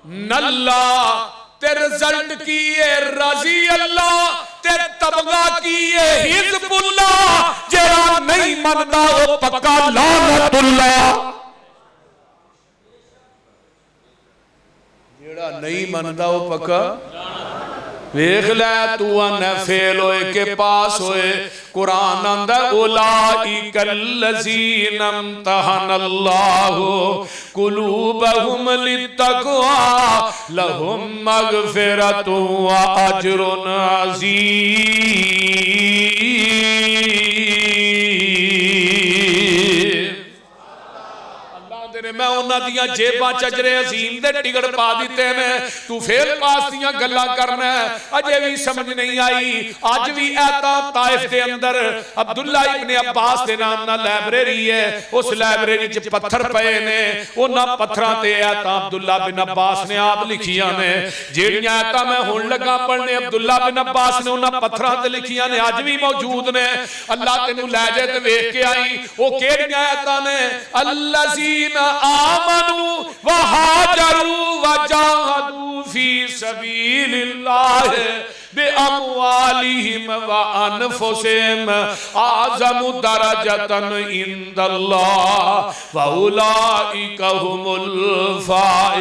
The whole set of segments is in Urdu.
نلا تے رزلٹ کیے رضی اللہ تے تبغہ کیے حزب اللہ جیڑا نہیں مندا وہ پکا لعنت اللہ جیڑا نہیں مندا وہ پکا ویکھ لے تو انہ فیل ہوئے کے پاس ہوئے قرآن اندر اولائک الذین امتحن اللہ قلوبہم للتقوی لہم مغفرۃ و اجر عظیم میں انہاں دیاں جیباں چجرے عظیم دے ٹکڑ پا دیتے ہیں تو فیل پاس دیاں گلا کرنا ہے اجے بھی سمجھ نہیں آئی آج بھی ایتا طائف دے اندر عبداللہ ابن عباس دے نام نہ لائبریری ہے اس لائبریری چ پتھر پئے نے انہاں پتھراں تے ایتا عبداللہ بن عباس نے آپ لکھیاں نے جیڑیاں ایتا میں ہون لگا پڑھنے عبداللہ بن عباس نے انہاں پتھراں تے لکھیاں نے آج بھی موجود نے اللہ تینوں لے جائے تے ویکھ کے آئی وہ کیڑیاں ایتا نے الذین آمنوا وہاجروا وجاہدوا فی سبیل اللہ بِأَمْوَالِهِمْ وَأَنفُسِهِمْ أَعْظَمُ دَرَجَةً عِندَ اللَّهِ وَأُولَئِكَ هُمُ الْفَائِزُونَ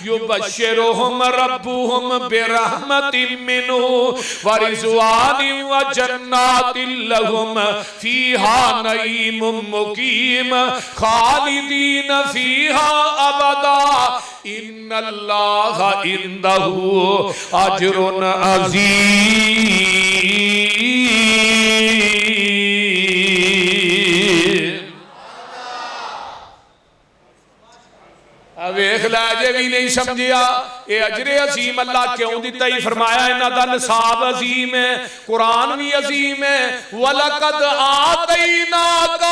يُبَشِّرُهُمْ رَبُّهُمْ بِرَحْمَةٍ مِّنْهُ وَرِضْوَانٍ وَجَنَّاتٍ لَهُمْ فِيهَا نَعِيمٌ مُّقِيمٌ خَالِدِينَ فِيهَا أَبَدًا إِنَّ اللَّهَ عِندَهُ أَجْرٌ عَظِيمٌ ویکھ لاجے بھی نہیں سمجھیا اے اجر عظیم اللہ کیوں دیتا ہی فرمایا انہا دا نصاب عظیم ہے قرآن بھی عظیم ہے وَلَقَدْ آتَيْنَاكَ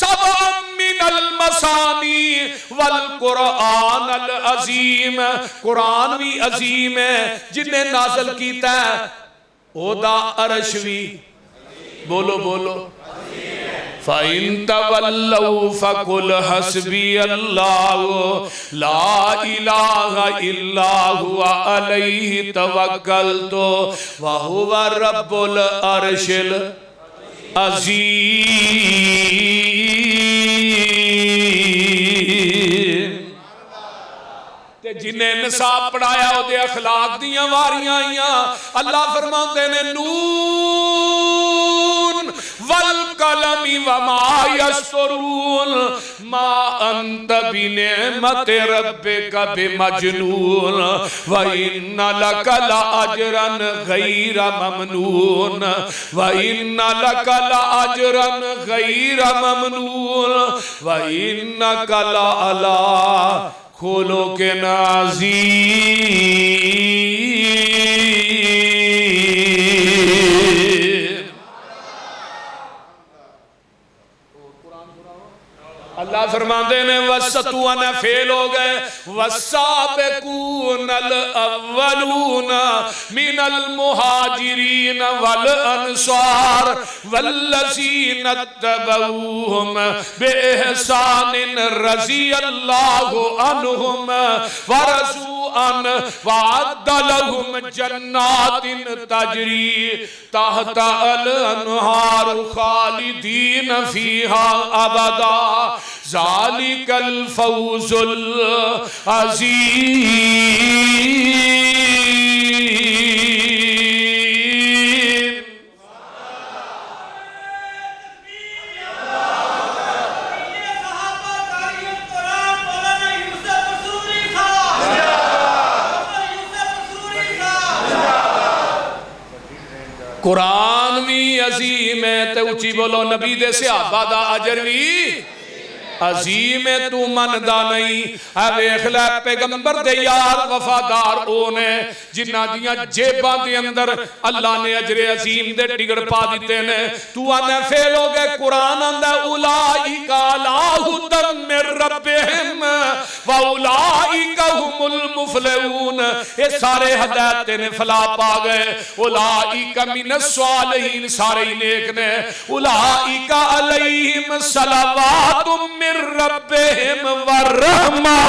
سَبْعًا مِّنَ الْمَثَانِي وَالْقُرْآنَ الْعَظِيمَ قرآن بھی عظیم ہے جنہیں نازل کیتا ہے او دا عرش بھی بولو بولو فَإِن تَوَلَّوْا فَقُلْ حَسْبِيَ اللَّهُ لَا إِلَهَ إِلَّا هُوَ عَلَيْهِ تَوَكَّلْتُ وَهُوَ رَبُّ الْعَرْشِ الْعَظِيمِ جنہیں نصاب پڑھایا ہو دے اخلاق دیاں واریاں آئیاں اللہ فرماتے نے نون والقلم وما یسطرون ما انت بنعمت ربک بمجنون وَإِنَّ لَكَ لَأَجْرًا غَيْرَ مَمْنُونَ وَإِنَّ لَكَ لَأَجْرًا غَيْرَ مَمْنُونَ وَإِنَّكَ لَعَلَىٰ خُلُقٍ عَظِيمٍ اللہ فرماتے ہیں وَسَّتُوَنَ فیل ہو گئے وَالسَّابِقُونَ الْأَوَّلُونَ مِنَ الْمُهَاجِرِينَ وَالْأَنصَارِ وَالَّذِينَ اتَّبَعُوهُمْ بِإِحْسَانٍ رَضِيَ اللَّهُ عَنْهُمْ وَرَضُوا عَنْهُ وَأَعَدَّ لَهُمْ جَنَّاتٍ تَجْرِي تَحْتَهَا الْأَنْهَارُ خَالِدِينَ فِيهَا أَبَدًا ذَلِكَ الْفَوْزُ الْعَظِيمُ قرآن بھی عظیم ہے تے اچھی بولو نبی دے صحابہ دا اجر بھی عظیم ہے تو مندہ نہیں اے ویکھ لے پیغمبر دے یار وفادار اونے جنہ دیاں جیباں دے اندر اللہ نے اجر عظیم دے ٹکڑ پا دیتے ہیں تو آنے فیل ہو گئے قرآن اندر اولائک علی ھدی من ربہم واولائک ھم هم المفلحون، یہ سارے ہدایت نے فلاح پا گئے. اولئک من الصالحین، سارے نیک نے. اولئک علیہم صلوات من ربہم ورحمہ.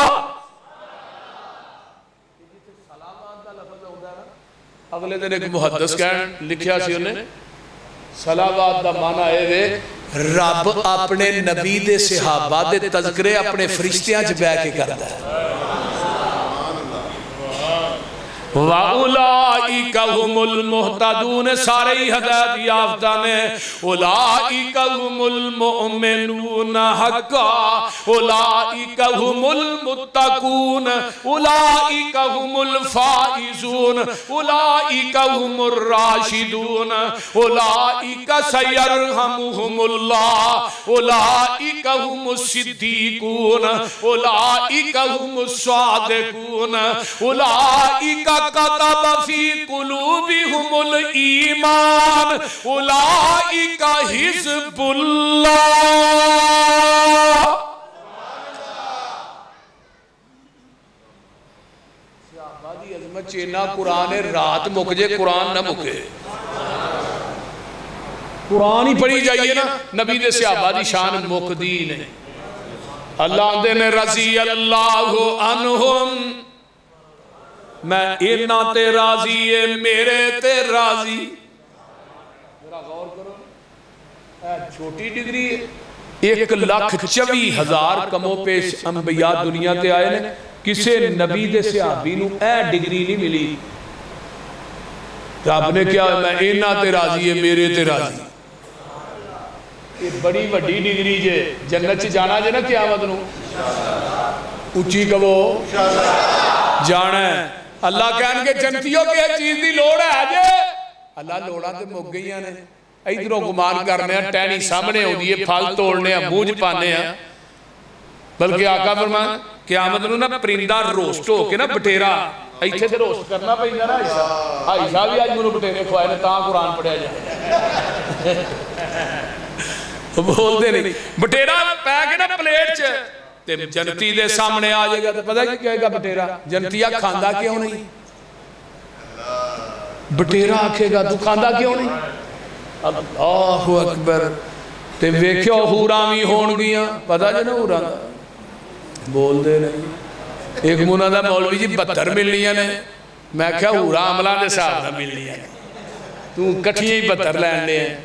اگلے دن ایک محدث کہن لکھیا سی انہیں صلوات دا معنی ہے رب اپنے نبی دے صحابہ دے تذکرے اپنے فرشتیاں چ بیٹھ کے کرتا ہے. اولئک هم المہتدون، سارے ہی ہدایت یافتہ نے. اولئک هم المؤمنون حقا، اولئک هم المتقون، اولئک هم الفائزون، اولئک هم الراشدون، اولئک سیرحمهم اللہ، اولئک هم الصدیقون، اولئک هم الصادقون، اولئک کتب فی قلوبہم الایمان، اولئک حزب اللہ. صحابہ دی عظمت چینا قرآن رات مک جے قرآن نہ مکے. قرآن ہی پڑھی جائیے نا، نبی دے صحابہ دی شان مک دی نہیں. اللہ دے نے رضی اللہ عنہم، میں اینا تے راضی ہے میرے تے راضی. ذرا غور کرو، چھوٹی ڈگری ہے. 1,24,000 کمو پیش انبیاء دنیا تے آئے نے، کسے نبی دے صحابی نو اے ڈگری نہیں ملی. رب نے کیا میں اینا تے راضی ہے میرے تے راضی. یہ بڑی وڈی ڈگری جے، جنت چ جانا جے نا قیامت نو. اچھی کہو جانا ہے. اللہ کہن کے جنتیوں کے چیز دی لوڑ ہے آجے. اللہ لوڑا تے مک گئی ہیں. ادھروں گمان کرنے ہیں، ٹہنی سامنے ہو دیئے، پھال توڑنے ہیں، موج پانے ہیں. بلکہ آقا فرمائے قیامت نو نا پرندہ روسٹ ہو کے نا بٹیرا ایتھے تے روسٹ کرنا پہ نا عائشہ بھی آج منو بٹیرے کھوائے نے تاں قرآن پڑھیا جائے. بول دے نہیں بٹیرا پہ کے نا پلیٹ چے تے جنتی دے سامنے آ جائے گا تو پتہ کیا کہے گا بٹیرا جنتیہ کھاندہ کیوں نہیں؟ بٹیرا آکھے گا تو کھاندہ کیوں نہیں؟ اللہ اکبر. تے ویکھو حورامی ہون گیاں پتہ جو نا حوراں بول دے نہیں. ایک منہ دا مولوی جی 72 ملنیاں نے. میں کہا حورا عملہ دے صاحب نہ ملنیاں نے، تو کٹھیے ہی 72 لینڈے ہیں.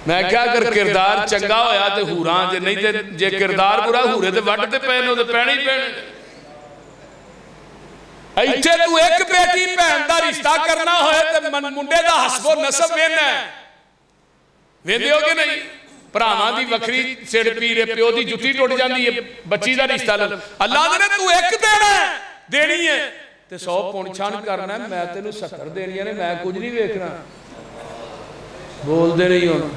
میں کہا اگر کردار چنگا ہویا تے حوراں جے نہیں تے جے کردار برا حورے تے وڈ تے پہنو تے پہنے ہی پہنے. ایتھے تو ایک بیٹی پہن دا رشتہ کرنا ہوئے تے منڈے دا حسب و نسب وینا ہے. ویندے ہوگے نہیں؟ پراواں دی وکری سڑ پیرے پیو دی جتی ٹوٹ جاندی ہے بچی دا رشتہ لگ. اللہ نے تو ایک دینا ہے دینی ہے تے 100 پون چھان کرنا ہے. میں تینوں 70 دینی ہے میں کچھ نہیں ویکھنا. بول دے نہیں ہونا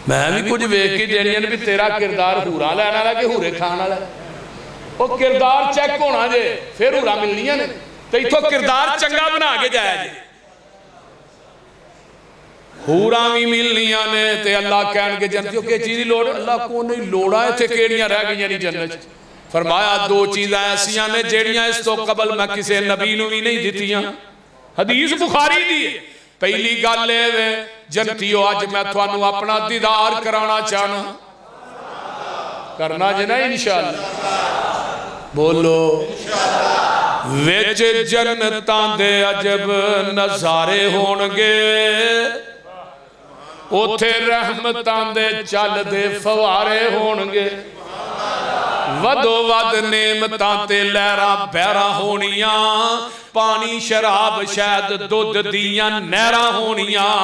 میں بھی کچھ ویکھ کے دینی ہے بھی تیرا کردار حورا لینا ہے کہ حورے کھانا ہے. وہ کردار چیک ہونا جے پھر حورا ملنی ہے تو ایتھو کردار چنگا بنا کے جائے جے. حورا بھی ملنیاں نے تے اللہ کہن کے جنتیوں کے چیزی لوڑ اللہ کو نہیں لوڑا ہے تھے کیڑیاں رہ گئی یعنی جنت. فرمایا 2 چیزیں ایسیاں نے جیڑیاں اس تو قبل میں کسے نبی نو بھی نہیں دیتیاں. حدیث بخاری دی. پہلی گل لے وے جنتیوں آج میں تھوانو اپنا دیدار کرانا چاہنا کرنا جنا انشاءاللہ. بولو ویچ جنتاں دے عجب نظارے ہونگے، اوتھے رحمتاں دے چل دے فوارے ہونگے، ودو ود نعمتاں تے لہراں بہراں ہونیاں، پانی شراب شاید دودھ دیاں نہراں ہونیاں،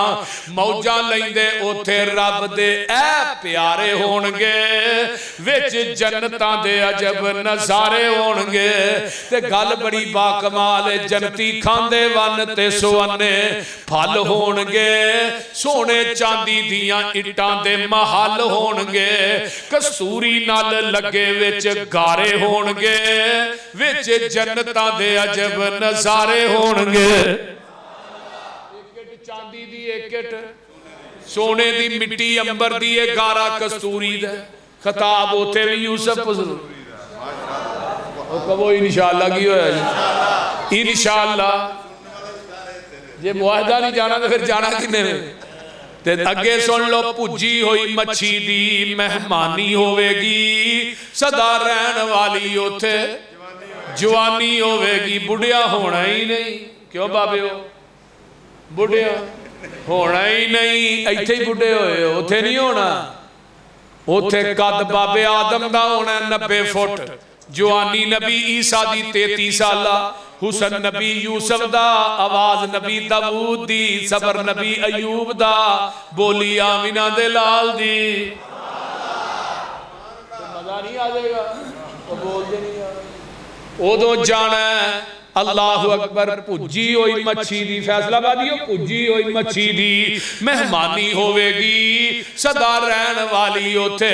موجاں لیندے اوتھے رب دے اے پیارے ہونگے، وچ جنتاں دے عجب نظارے ہونگے. تے گل بڑی باکمال جنتی کھاندے ون تے سونے پھل ہونگے، سونے چاندی دیاں اٹاں دے محل ہونگے، کستوری نال لگے وچ گارے ہونگے، وچ جنتاں دے عجب نظارے ہونگے. ایک اٹ چاندی دی ایک اٹ سونے دی مٹی امبر دی گارا کستوری دے. خطاب ہوتے بھی یوسف کہو انشاءاللہ کی ہویا جی انشاءاللہ جے معاہدہ نہیں جانا تو پھر جانا کنے میں تے اگے سن لو پجی ہوئی مچھی دی مہمانی ہوئے گی صدا رہن والی اوتھے جوانی ہوئے گی بڑھیا ہونا ہی نہیں کیوں بابے ہو بڑھیا ہونا ہی نہیں ایتھے ہی بڑھے ہوئے اوتھے نہیں ہونا اوتھے قد بابے آدم دا ہونا 90 فٹ جوانی نبی عیسیٰ دی 33 سالہ حسن نبی یوسف دا آواز نبی داود دی صبر نبی ایوب دا بولی آمینہ دے لال دی مزہ نہیں آ جائے گا وہ بول دے نہیں آ او دو جانا ہے اللہ اکبر پجی ہوئی مچھی دی فیصلہ بادی ہو پجی ہوئی مچھی دی مہمانی ہوئے گی صدا رہن والی ہوتے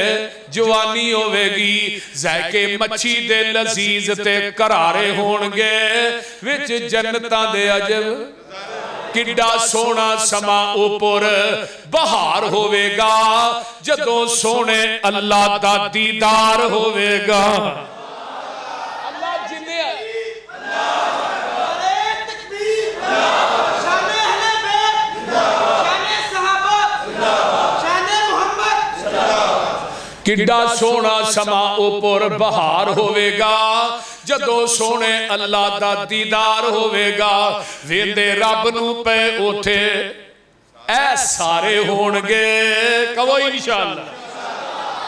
جوانی ہوئے گی ذائقے مچھی دے لذیذ تے کرارے ہونگے وچ جنتاں دے عجب کڈا سونا سما اوپر بہار ہوئے گا جدوں سونے اللہ دا دیدار ہوئے گا کڈا سونا سما اوپر بہار ہوئے گا جدو سونے اللہ دا دیدار ہوئے گا ویندے رب نو پہ اوتھے اے سارے ہونگے کہو انشاءاللہ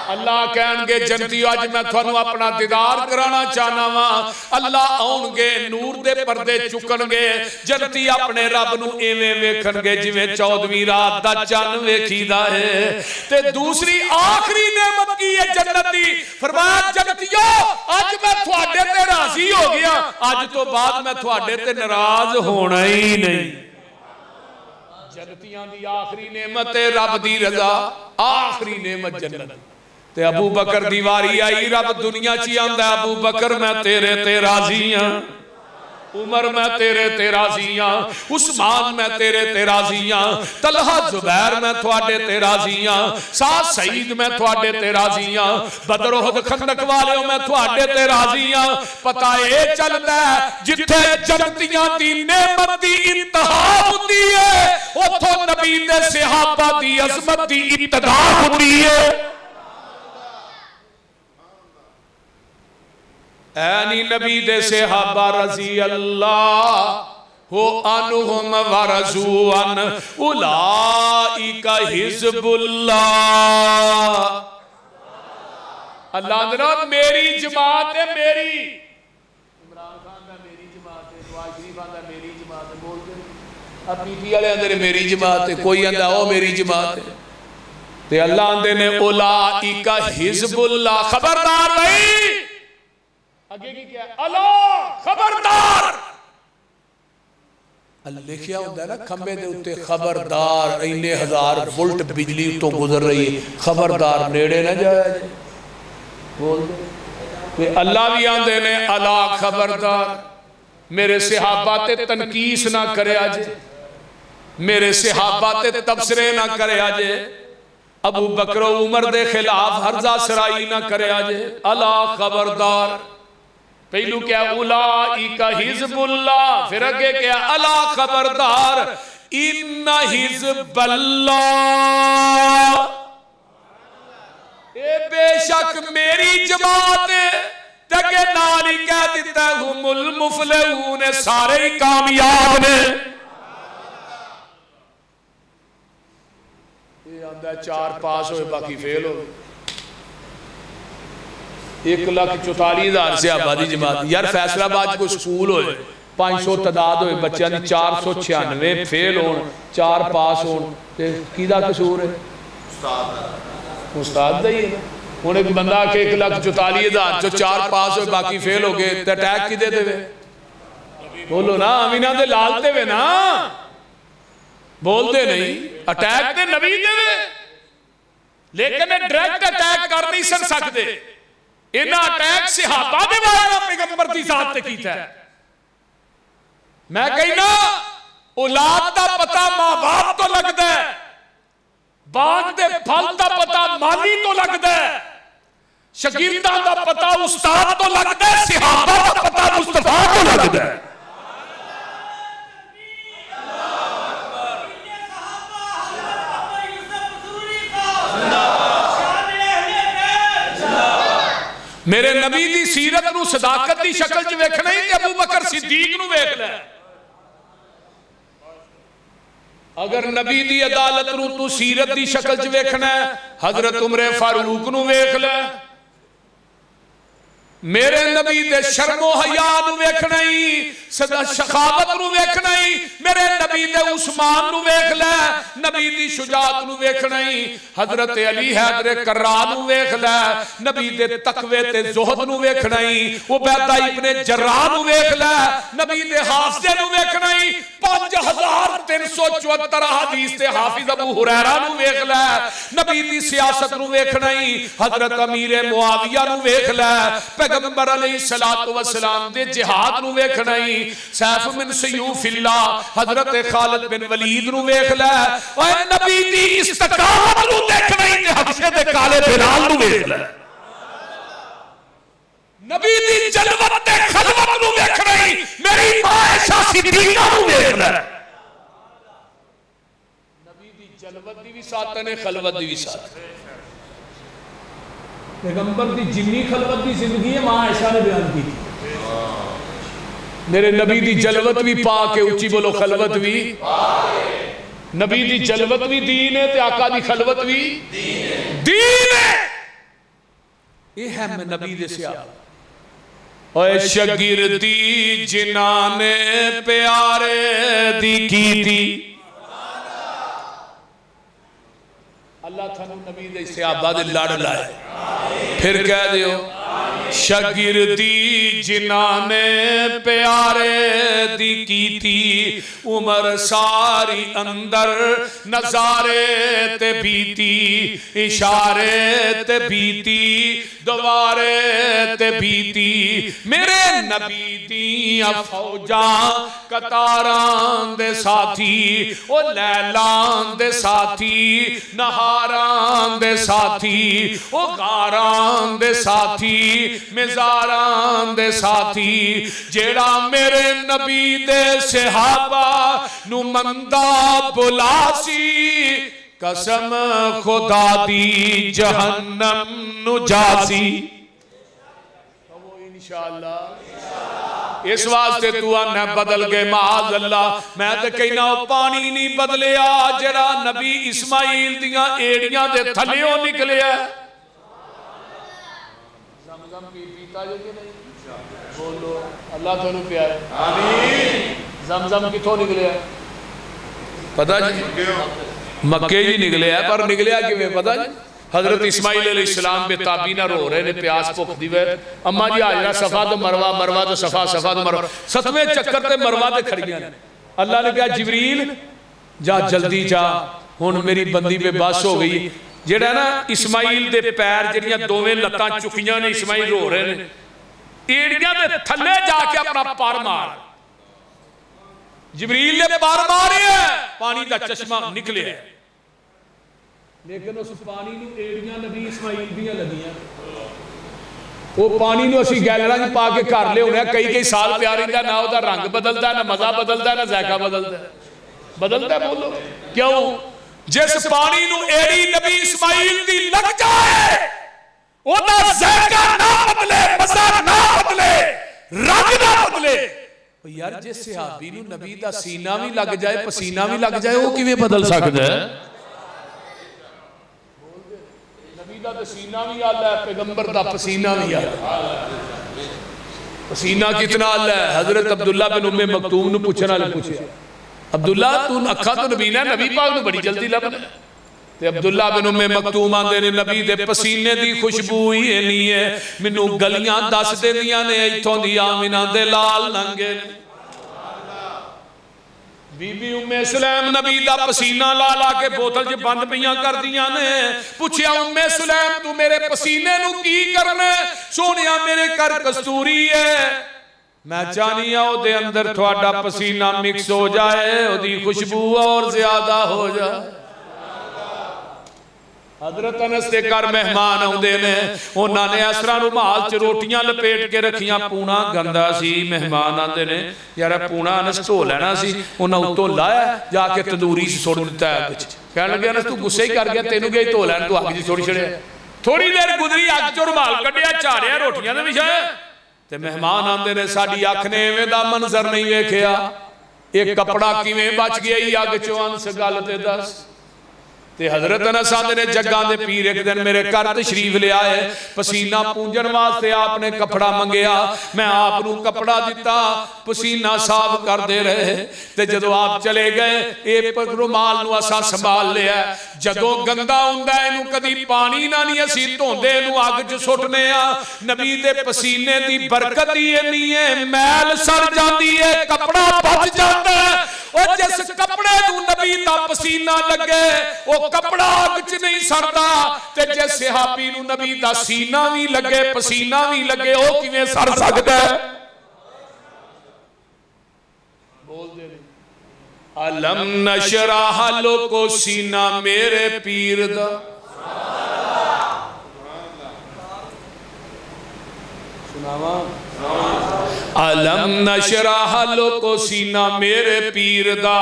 اللہ کہنگے جنتیو آج میں تھانو اپنا دیدار کرانا چاہنا وا اللہ آؤنگے نور دے پردے چکنگے جنتی اپنے رب نو ایویں ویکھنگے جویں 14ویں رات دا چن ویکھی دا ہے تے دوسری آخری نعمت کی ہے جنتی فرمایا جنتیو آج میں تھوڑے تے راضی ہو گیا آج تو بعد میں تھوڑے تے ناراض ہونا ہی نہیں جنتیاں دی آخری نعمت رب دی رضا آخری نعمت جنت تے ابو بکر دیواری آئی رب دنیا چی آندہ ابو بکر میں تیرے تے راضی ہاں عمر میں تیرے تے راضی ہاں عثمان میں تیرے تے راضی ہاں طلحہ زبیر میں تھوڑے تے راضی ہاں سعد سعید میں تھوڑے تے راضی ہاں بدر احد خندق والیوں میں تھوڑے تے راضی ہاں پتہ اے چلتا ہے جتھے جنتیاں دی نعمت دی انتہا ہوتی ہے اتھو نبی دے صحابہ دی عظمت دی ابتدا ہوتی ہے اینی نبی دے صحابہ رضی اللہ ہو انہم ورزوان اولائک حزب اللہ اللہ اندرہ میری جماعت ہے میری عمران خان دا میری جماعت ہے نواز شریف آندہ میری جماعت ہے بولتے اب پی ٹی والے اندر میری جماعت ہے کوئی اندہ او میری جماعت ہے تے اللہ اندر نے اولائک حزب اللہ خبردار بھائی آگے کی کیا ہے اللہ خبردار اللہ لکھیا ہوتا ہے نا کھمبے دے اتے خبردار اینے 1000 وولٹ بجلی تو گزر رہی ہے خبردار نیڑے نہ جائے بول دے اللہ بھی آندے نے اللہ خبردار میرے صحابہ تے تنقیس نہ کرے آجے میرے صحابہ تے تبصرے نہ کرے آجے ابو بکر و عمر دے خلاف حرزہ سرائی نہ کرے آجے اللہ خبردار پہلو کیا اولائک حزب اللہ پھر اگے کیا اللہ خبردار ان حزب اللہ اے بے شک میری جماعت تکے نالی کہہ دیتا ہے ہم المفلحون سارے ہی کامیاب نے یہ آندہ 4 پاس ہوئے باقی فیل ہوئے 1,44,000 سے آبادی جماعت یار فیصل آباد کو سکول ہوئے 500 تعداد ہوئے بچیاں دی 496 فیل ہون 4 پاس ہون کیدہ قصور ہے استاد دا ہی ہے انہیں ایک بندہ کہ 1,44,000 جو 4 پاس ہوئے باقی فیل ہو گئے تے اٹیک کی دے دے وے بولو نا امینہ دے لالتے وے نا بول دے نہیں اٹیک دے نبی دے وے لیکن ڈریکٹ اٹیک کر نہیں سن سکتے انہا اٹیک صحابہ دے وارنا پیغمبر دی ذات تے کیتا ہے میں کہنا اولاد دا پتا ماں باپ تو لگ دے باغ دے پھل دا پتا مالی تو لگ دے شاگرداں دا پتہ استاد تو لگتا ہے، صحابہ دا پتہ مصطفیٰ تو لگتا ہے۔ میرے نبی دی سیرت نو صداقت دی شکل چ ویکھنا ہی تے ابو بکر صدیق نو ویکھ لے۔ اگر نبی دی عدالت نو تو سیرت دی شکل چ ویکھنا ہے حضرت عمر فاروق نو ویکھ لے۔ میرے نبی دے شرم و حیا نو ویکھنا ہی، شخاوت نو ویکھنا ہی، میرے نبی دے عثمان نو ویکھ لے۔ نبی دی شجاعت نو ویکھنا ہی حضرت علی حیدر کرار نو ویکھ لے۔ نبی دے تقوی تے زہد نو ویکھنا ہی عبیدہ ابن جراح نو ویکھ لے۔ نبی دے حافظے نو ویکھنا ہی 5374 حدیث تے حافظ ابو ہریرہ نو ویکھ لے۔ نبی دی سیاست نو ویکھنا ہی حضرت امیر معاویہ نو ویکھ لے۔ پیغمبر علیہ السلام دے جہاد نو ویکھنا ہی سیف من سیوف اللہ حضرت خالد بن ولید نو ویکھ لے۔ اور نبی دی استقامت نو دیکھنا ہی حبشے دے کالے بلال نو ویکھ لے۔ نبی دی جلوت تے خلوت نو ویکھنا ہی میری ماں عائشہ صدیقہ نو ویکھ لے۔ نبی دی جلوت دی بھی ساتھ نے، خلوت دی بھی ساتھ۔ پیغمبر دی جنی خلوت دی زندگی ہے ماں عائشہ نے بیان کی تھی۔ میرے نبی دی جلوت بھی پاک ہے، اچھی بولو خلوت بھی نبی دی جلوت بھی دین ہے تے آقا دی خلوت بھی دین ہے۔ یہ ہے میں نبی دے سیاہ اے شگردی جنہاں نے پیارے دی کی تھی۔ اللہ تھانو نبی دے صحابہ دے لڑ لائے، پھر کہہ دیو شاگردی جنہاں نے پیارے دی کی تھی، عمر ساری اندر نظارے تے بیتی، اشارے تے بیتی، دوارے تے بیتی، میرے نبی دیاں فوجاں قطاران دے ساتھی، او لیلان دے ساتھی، نہاران دے ساتھی، او غاران دے ساتھی، مزاران دے ساتھی، جیڑا میرے نبی دے صحابہ نو مندہ بلاسی، قسم خدا دی جہنم نو جاسی۔ انشاءاللہ اس واسطے تو آنا بدل گئے معاذ اللہ، میں تے کہنا پانی نہیں بدلیا جڑا نبی اسماعیل دیاں ایڑیاں دے تھلیوں نکلیا ہے۔ زمزم کی پیتا جو کہ نہیں بولو اللہ تو انہوں پہ آئے آمین۔ زمزم کی تو نکلیا ہے پتہ جی مکے جی نکلیا ہے، پر نکلیا کہ میں پتہ جی حضرت اسماعیل علیہ السلام پہ تابینہ رو رہے نے، پیاس پک دیوے، اماں جی آجرہ صفا تو مروہ، مروہ تو صفا، صفا تو مروہ، ستویں چکر تے مروہ تے کھڑیاں نے۔ اللہ نے کہا جبریل جا جلدی جا، ہون میری بندی پہ باس ہو گئی۔ جیڑا نا اسماعیل دے پیر جڑیاں دوویں لتاں چکیاں نے، اسماعیل رو رہے نے، ایڑیاں دے تھلے جا کے اپنا پار مار، جبریل نے پار مارے ہیں، پانی دا چشمہ نکلے ہے، لیکن اس پانی نو ایڑیاں نبی اسماعیل دیاں لگیاں، وہ پانی نو اسی گیلرہ جی پا کے کر لے ہونے کئی سال پیاری دا، نہ دا رنگ بدلتا ہے، نہ مزہ بدلتا ہے، نہ ذائقہ بدلتا ہے، بدلتا ہے بولو کیوں؟ جس پانی نو ایڑی نبی اسماعیل دی لگ جائے، وہ نہ ذائقہ نہ بدلے، مزہ نہ بدلے، رنگ نہ بدلے۔ یار جس صحابی نو نبی دا سینہ بھی لگ جائے، پسینہ بھی لگ جائے، وہ کیویں بدل سکتا ہے؟ نبی دا پسینہ بھی آلہ ہے، پیغمبر دا پسینہ بھی آلہ ہے۔ پسینہ کتنا آلہ ہے؟ حضرت عبداللہ بن ام مکتوم نو پوچھنا لے پوچھے، عبداللہ تو اکھا تو نبی نے، نبی پاک نو بڑی جلدی لبنے، تے عبداللہ بن ام مکتوم آندے نے نبی دے پسینے دی خوشبو ہی نہیں ہے، منو گلیاں دس دے دیاں نے، ایتھوں دی آمینہ دے لال ننگے نے۔ بی بی ام سلیم نبی دا پسینہ لالا کے بوتل جے بند پیاں کر دیاں نے، پوچھیا ام سلیم تو میرے پسینے نو کی کرنے؟ سونیا میرے کر کستوری ہے، میں چاہنی آؤ دے اندر تھوڑا پسینہ مکس ہو جائے، او دی خوشبو اور زیادہ ہو جائے۔ حضرت انس دے گھر مہمان آؤندے نے، انہاں نے اس طرح رومال چ روٹیاں لپیٹ کے رکھیاں، پونا گندا سی، مہمان آندے نے یار پونا انس دھو لینا سی، انہاں اتوں لایا جا کے تندوری سے سٹ دتا ہے اگ چ، کہنے لگے انس تو غصے ہی کر گیا، تینوں گیا دھو لین تو اگ چ سٹ چھڑیا، تھوڑی دیر گزری اگ چوں رومال کڈیا چاڑیا روٹیاں دے وچھایا تے مہمان آندے نے ساڈی اکھ نے ایویں دا منظر نہیں ویکھیا، ایک کپڑا کیویں بچ گیا ہی اگ چوں، انس گل تے دس۔ تے حضرت انس آندے نے جگاں دے پیر ایک دن میرے گھر تشریف لے آئے، پسینہ پونجن واسطے آپ نے کپڑا منگیا، میں آپ نو کپڑا دیتا، پسینہ صاف کر دے رہے، تے جدو آپ چلے گئے اے پر رومال نو اساں سنبھال لیا، جدو گندا ہوندا ہے نو کدی پانی نہ نہیں اسی دھوندے نو اگ چ سٹنے آ، نبی دے پسینے دی برکت ہی نہیں ہے، میل سڑ جاندی ہے، کپڑا بچ جاندا ہے، اور جس کپڑے نو نبی دا پسینہ لگے وہ کپڑا اگ چ نہیں سڑدا، تے جے صحابی نو نبی دا سینہ بھی لگے پسینہ بھی لگے او کیویں سڑ سکدا ہے؟ بول دے علم نشرح لوکو سینہ میرے پیر دا، سناوا علم نشرح لوکو سینہ میرے پیر دا،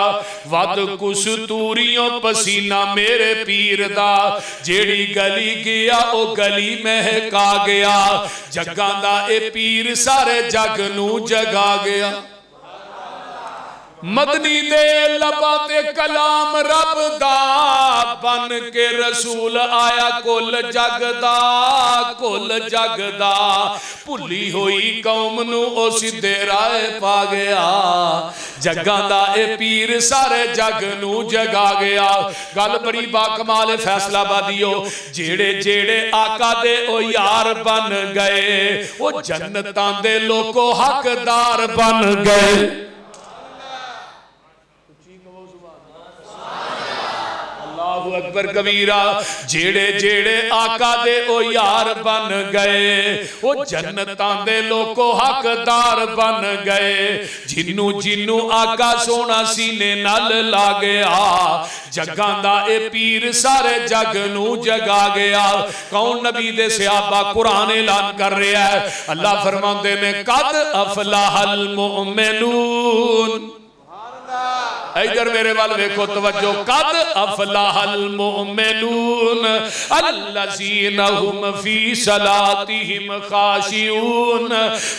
ود کستوریوں پسینہ میرے پیر دا، جیڑی گلی گیا او گلی مہکا گیا، جگاں دا اے پیر سارے جگ نو جگا گیا، مدنی دے لبات کلام رب دا، بن کے رسول آیا کل جگ دا، کل جگ دا، پھلی ہوئی قوم نو او سدھے رائے پا گیا، جگاں دا اے پیر سارے جگ نو جگا گیا۔ گل بڑی باکمال فیصلہ آبادیو، جیڑے جیڑے آقا دے او یار بن گئے، او جنتاں دے لوکو حقدار بن گئے۔ اللہ اکبر کبیرہ، جیڑے جیڑے آقا دے او یار بن گئے، او جنتاں دے لوکو حقدار بن گئے، جنو جنو آقا سونا سینے نال لا گیا، جگاں دا اے پیر سارے جگ نو جگا گیا۔ کون نبی دے صحابہ قرآن اعلان کر رہا ہے، اللہ فرماندے نے قد افلح المؤمنون، ادھر میرے وال ویکھو توجہ، قد افلح المؤمنون الذین هم فی صلاتهم خاشعون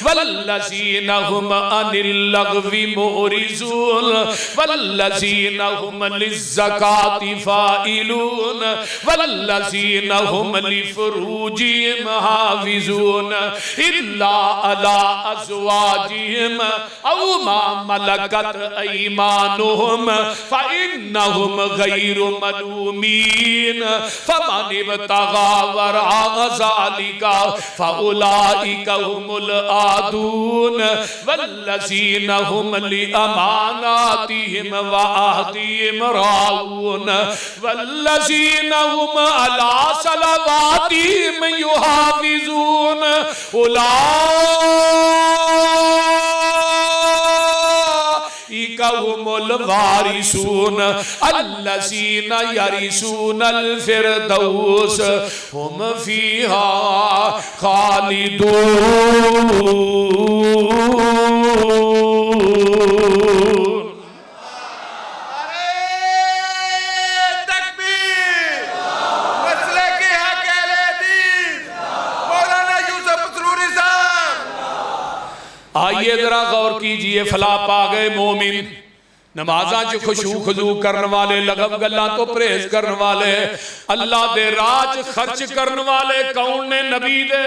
والذین هم عن اللغو معرضون والذین هم للزکاة فاعلون والذین هم لفروجهم حافظون الا علی ازواجهم او ما ملکت ایمانهم فإنهم غير ملومين فمن ابتغى وراء ذلك فأولئك هم العادون والذين هم لأماناتهم وعهدهم راعون والذين هم على صلواتهم يحافظون هم الوارثون الذين يرثون الفردوس هم فيها خالدون۔ آئیے ذرا غور کیجئے، فلاح پا گئے مومن، نمازاں چ خشوع خضوع کرن والے، لغو گلاں تو پرہیز کرن والے، اللہ دے راج خرچ کرن والے کون نے؟ نبی دے،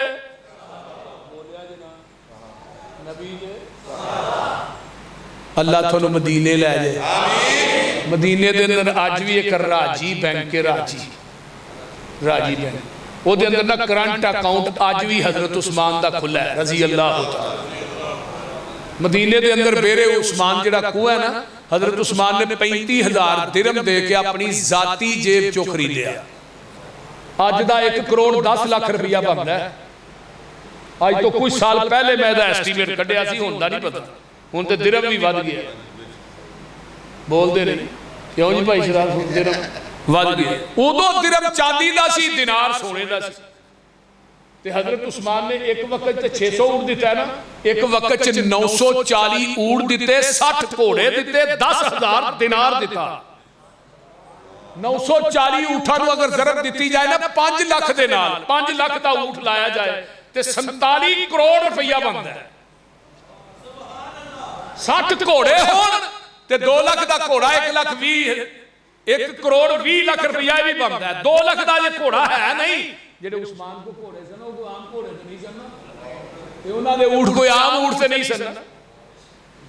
اللہ تھوڑا مدینے لے جائے، مدینے دے اندر آج بھی ایک راجی بینک کے راجی بینک، وہ دے اندر نا کرنٹ اکاؤنٹ آج بھی حضرت عثمان دا کھلا ہے رضی اللہ تعالی۔ مدینے دے اندر بیرے عثمان جڑا کوہ ہے نا، حضرت عثمان نے 35,000 درم دے کے اپنی ذاتی جیب چو خریدیا، آج دا 1 کروڑ 10 لاکھ روپیہ بندا ہے، آج تو کچھ سال پہلے میں دا ایسٹیمیٹ کڈیا سی، ہوندا نہیں پتا، ہن تے درم بھی ود گیا، بول دے نہیں کیوں جی بھائی شراف درم ਵੱਧ ਗਏ। ਉਦੋਂ ਦਿਰਹਮ ਚਾਂਦੀ ਦਾ ਸੀ, ਦਿਨਾਰ ਸੋਨੇ ਦਾ ਸੀ। ਤੇ ਹਜ਼ਰਤ ਉਸਮਾਨ ਨੇ ਇੱਕ ਵਕਤ 'ਚ 600 ਊਂਟ ਦਿੱਤਾ ਨਾ, ਇੱਕ ਵਕਤ 'ਚ 940 ਊਂਟ ਦਿੱਤੇ, 60 ਘੋੜੇ ਦਿੱਤੇ, 10,000 ਦਿਨਾਰ ਦਿੱਤਾ। 940 ਊਠਾਂ ਨੂੰ ਅਗਰ ਜ਼ਰਬ ਦਿੱਤੀ ਜਾਏ ਨਾ 5 ਲੱਖ ਦੇ ਨਾਲ, 5 ਲੱਖ ਦਾ ਊਠ ਲਾਇਆ ਜਾਏ ਤੇ 47 ਕਰੋੜ ਰੁਪਈਆ ਬਣਦਾ ਹੈ। 60 ਘੋੜੇ ਹੋਣ ਤੇ 2 ਲੱਖ ਦਾ ਘੋੜਾ 1 ਲੱਖ 20, 1 ਕਰੋੜ 20 ਲੱਖ ਰੁਪਈਆ ਵੀ ਬਣਦਾ ਹੈ। 2 ਲੱਖ ਦਾ ਜੇ ਘੋੜਾ ਹੈ ਨਹੀਂ, ਜਿਹੜੇ ਉਸਮਾਨ ਕੋ ਘੋੜੇ ਸਨ ਉਹ ਕੋਈ ਆਮ ਘੋੜੇ ਤੇ ਨਹੀਂ ਸਨ ਤੇ ਉਹਨਾਂ ਦੇ ਊਠ ਕੋਈ ਆਮ ਊਠ ਤੇ ਨਹੀਂ ਸਨ।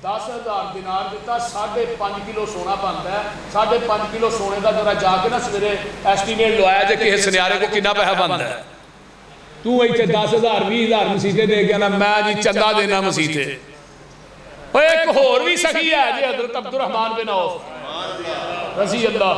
10,000 ਦਿਨਾਰ ਦਿੱਤਾ, 5.5 ਕਿਲੋ ਸੋਨਾ ਬਣਦਾ ਹੈ। 5.5 ਕਿਲੋ ਸੋਨੇ ਦਾ ਜਰਾ ਜਾ ਕੇ ਨਾ ਸਵੇਰੇ ਐਸਟੀਮੇਟ ਲਵਾਇਆ ਜੇ ਕਿਸੇ ਸੁਨਿਆਰੇ ਕੋ ਕਿੰਨਾ ਪੈਸਾ ਬਣਦਾ ਹੈ। ਤੂੰ ਇੱਥੇ 10,000 20,000 ਮਸੀਤੇ ਦੇ ਗਿਆ ਨਾ, ਮੈਂ ਜੀ ਚੰਗਾ ਦੇਣਾ ਮਸੀਤੇ। ਉਹ ਇੱਕ ਹੋਰ ਵੀ ਸਖੀ ਹੈ ਜੀ, ਹਜ਼ਰਤ ਅਬਦੁਰਰਹਿਮਾਨ ਬਿਨ ਔਫ ਰਜ਼ੀ ਅੱਲਾਹ।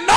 9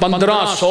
1500